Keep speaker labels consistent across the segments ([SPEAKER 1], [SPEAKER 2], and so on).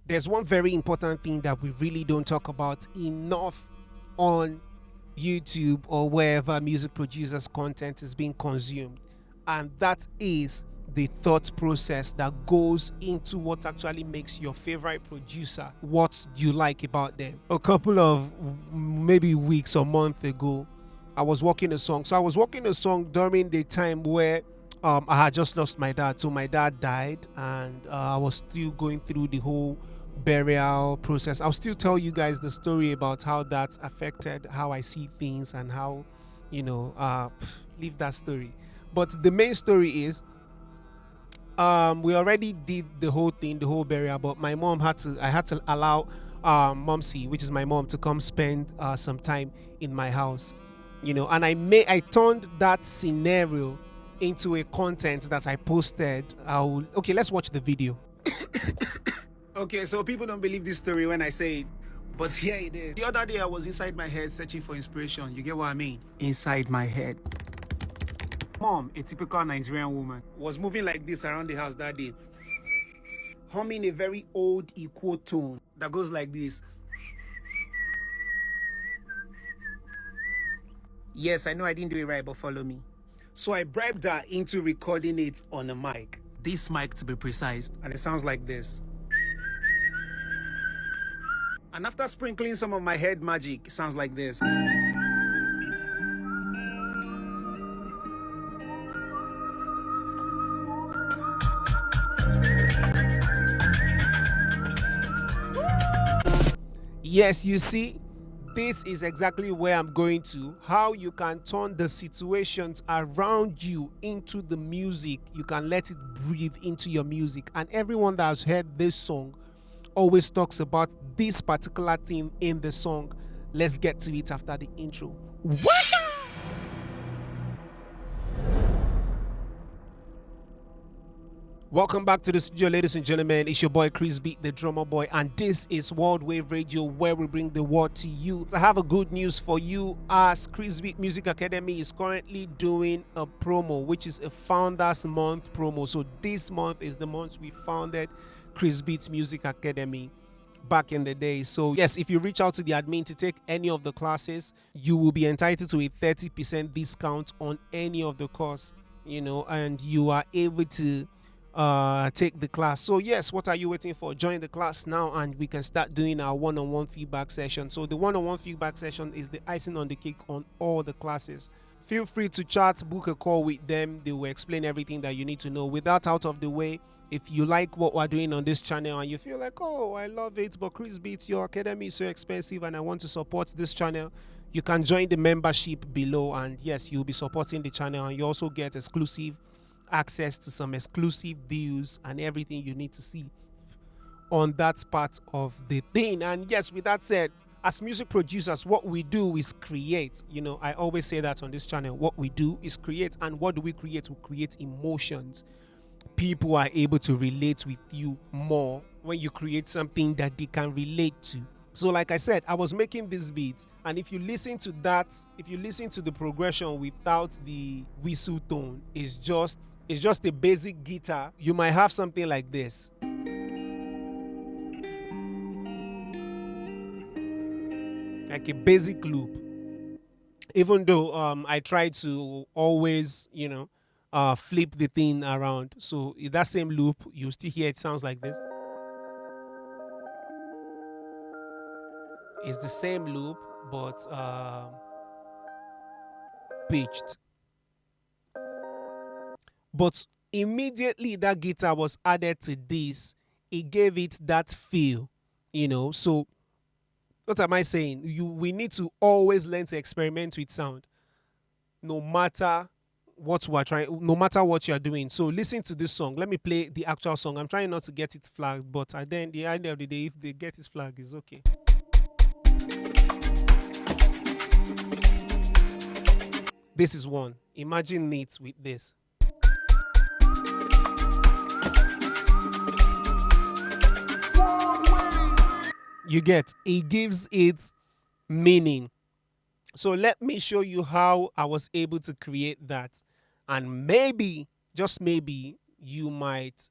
[SPEAKER 1] There's one very important thing that we really don't talk about enough on YouTube or wherever music producers' content is being consumed, and that is the thought process that goes into what actually makes your favorite producer what you like about them. A couple of maybe weeks or months ago, I was working a song. So I was working a song during the time where I had just lost my dad. So my dad died, and I was still going through the whole burial process. I'll still tell you guys the story about how that affected how I see things and how, leave that story. But the main story is, we already did the whole thing, the whole burial, but I had to allow Momsy, which is my mom, to come spend some time in my house, and I turned that scenario into a content that I posted. Okay, let's watch the video. Okay, so people don't believe this story when I say it, but here it is. The other day I was inside my head searching for inspiration. You get what I mean? Inside my head. Mom, a typical Nigerian woman, was moving like this around the house that day, humming a very old equal tone that goes like this. Yes, I know I didn't do it right, but follow me. So I bribed her into recording it on a mic. This mic, to be precise. And it sounds like this. And after sprinkling some of my head magic, it sounds like this. Yes, you see, this is exactly where I'm going to. How you can turn the situations around you into the music. You can let it breathe into your music. And everyone that has heard this song always talks about this particular theme in the song. Let's get to it after the intro. What? Welcome back to the studio, ladies and gentlemen. It's your boy Krizbeatz, the drummer boy, and this is World Wave Radio, where we bring the word to you. I have a good news for you, as Krizbeatz Music Academy is currently doing a promo, which is a Founders Month promo. So this month is the month we founded Krizbeatz Music Academy back in the day. So yes, if you reach out to the admin to take any of the classes, you will be entitled to a 30% discount on any of the course, and you are able to take the class. So yes, what are you waiting for? Join the class now and we can start doing our one-on-one feedback session. So the one-on-one feedback session is the icing on the cake on all the classes. Feel free to chat, book a call with them. They will explain everything that you need to know. With that out of the way, if you like what we're doing on this channel and you feel like, oh, I love it, but Krizbeatz, your academy is so expensive and I want to support this channel, you can join the membership below, and yes, you'll be supporting the channel, and you also get exclusive access to some exclusive deals and everything you need to see on that part of the thing. And yes, with that said, as music producers, what we do is create. I always say that on this channel. What we do is create. And what do we create? We create emotions. People are able to relate with you more when you create something that they can relate to. So like I said, I was making this beat, and if you listen to the progression without the whistle tone, it's just a basic guitar. You might have something like this. Like a basic loop. Even though I try to always, flip the thing around. So in that same loop, you still hear it sounds like this. It's the same loop, but pitched. But immediately that guitar was added to this, it gave it that feel, So what am I saying? We need to always learn to experiment with sound, no matter what we're trying, no matter what you're doing. So listen to this song. Let me play the actual song. I'm trying not to get it flagged, but at the end of the day, if they get it flagged, it's okay. This is one. Imagine it with this. You get, it gives it meaning. So let me show you how I was able to create that. And maybe, just maybe, you might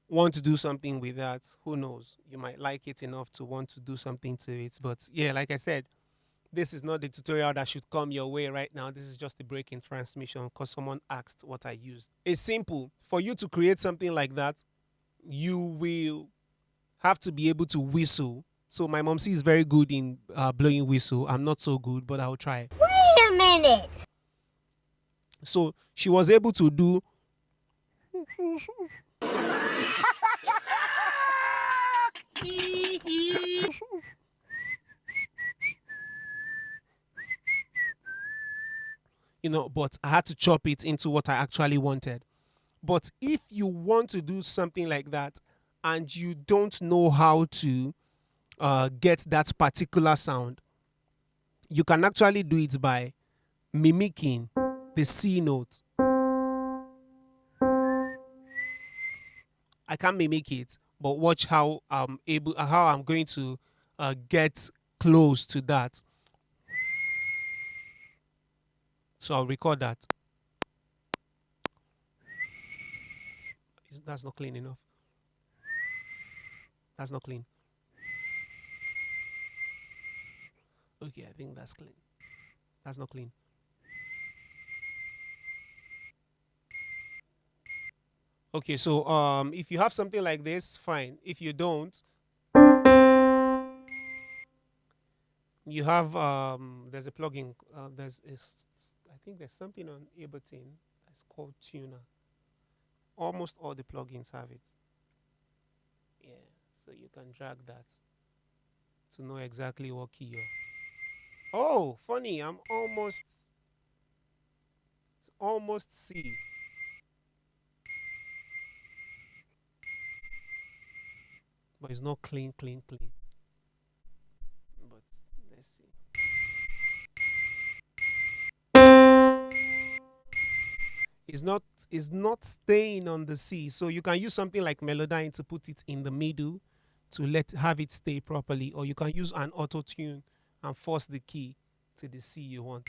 [SPEAKER 1] want to do something with that, who knows? You might like it enough to want to do something to it. But yeah, like I said, this is not the tutorial that should come your way right now. This is just a break in transmission because someone asked what I used. It's simple. For you to create something like that, you will have to be able to whistle. So my mom is very good in blowing whistle. I'm not so good, but I'll try.
[SPEAKER 2] Wait a minute.
[SPEAKER 1] So she was able to do but I had to chop it into what I actually wanted. But if you want to do something like that and you don't know how to get that particular sound, you can actually do it by mimicking the C note. I can't mimic it, but watch how I'm going to get close to that. So I'll record that. That's not clean enough. That's not clean. Okay, I think that's clean. That's not clean. Okay, so if you have something like this, fine. If you don't, you have there's a plugin. I think there's something on Ableton that's called Tuner. Almost all the plugins have it. Yeah, so you can drag that to know exactly what key you're. Oh, funny! I'm almost C. But it's not clean. But let's see. It's not staying on the C. So you can use something like Melodyne to put it in the middle to have it stay properly, or you can use an auto tune and force the key to the C you want.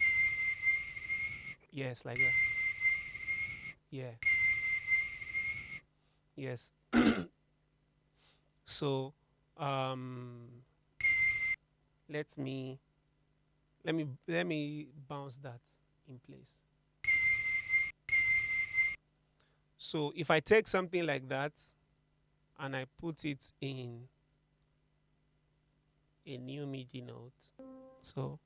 [SPEAKER 1] Yes, like that. Yeah. Yes. So um let me let me bounce that in place. So if I take something like that and I put it in a new MIDI note. So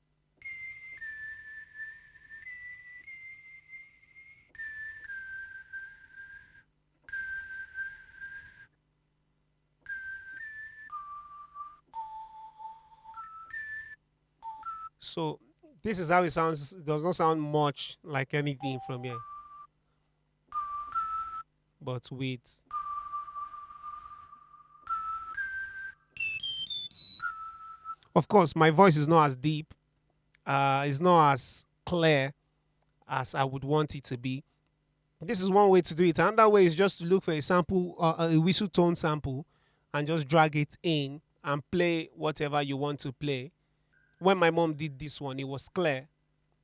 [SPEAKER 1] this is how it sounds. It does not sound much like anything from here. But with of course my voice is not as deep, it's not as clear as I would want it to be. This is one way to do it. Another way is just to look for a sample, a whistle tone sample, and just drag it in and play whatever you want to play. When my mom did this one, it was clear.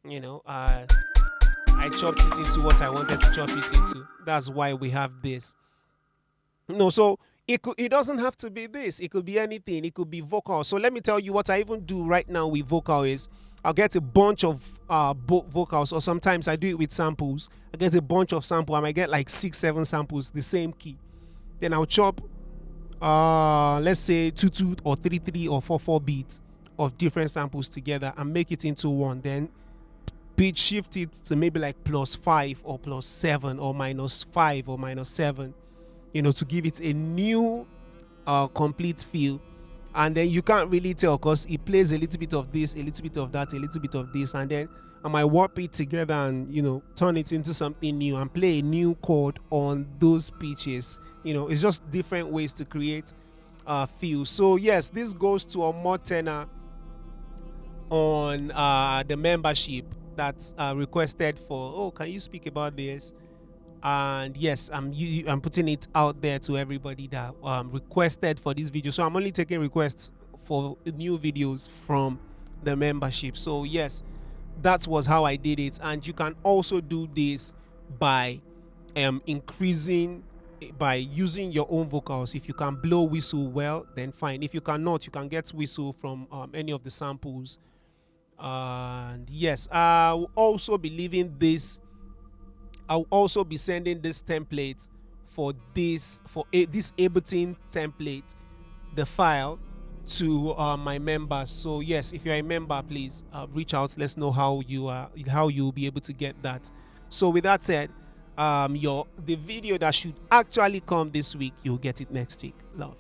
[SPEAKER 1] I chopped it into what I wanted to chop it into. That's why we have this. No, so it doesn't have to be this. It could be anything. It could be vocal. So let me tell you what I even do right now with vocal is I'll get a bunch of vocals, or sometimes I do it with samples. I get a bunch of samples. I might get like 6-7 samples, the same key. Then I'll chop let's say 2-2 or 3-3 or 4-4 beats of different samples together and make it into one. Then pitch shift it to maybe like +5 or +7 or -5 or -7, to give it a new complete feel. And then you can't really tell because it plays a little bit of this, a little bit of that, a little bit of this, and then I might warp it together and turn it into something new and play a new chord on those pitches. It's just different ways to create feel. So yes, this goes to a more tenor on the membership that's requested for. Oh, can you speak about this? And yes, I'm putting it out there to everybody that requested for this video. So I'm only taking requests for new videos from the membership. So yes, that was how I did it. And you can also do this by increasing by using your own vocals. If you can blow whistle well, then fine. If you cannot, you can get whistle from any of the samples. And yes, I'll also be leaving this. I'll also be sending this template for this Ableton template, the file, to my members. So yes, if you're a member, please reach out. Let's know how you'll be able to get that. So with that said, the video that should actually come this week, you'll get it next week. Love.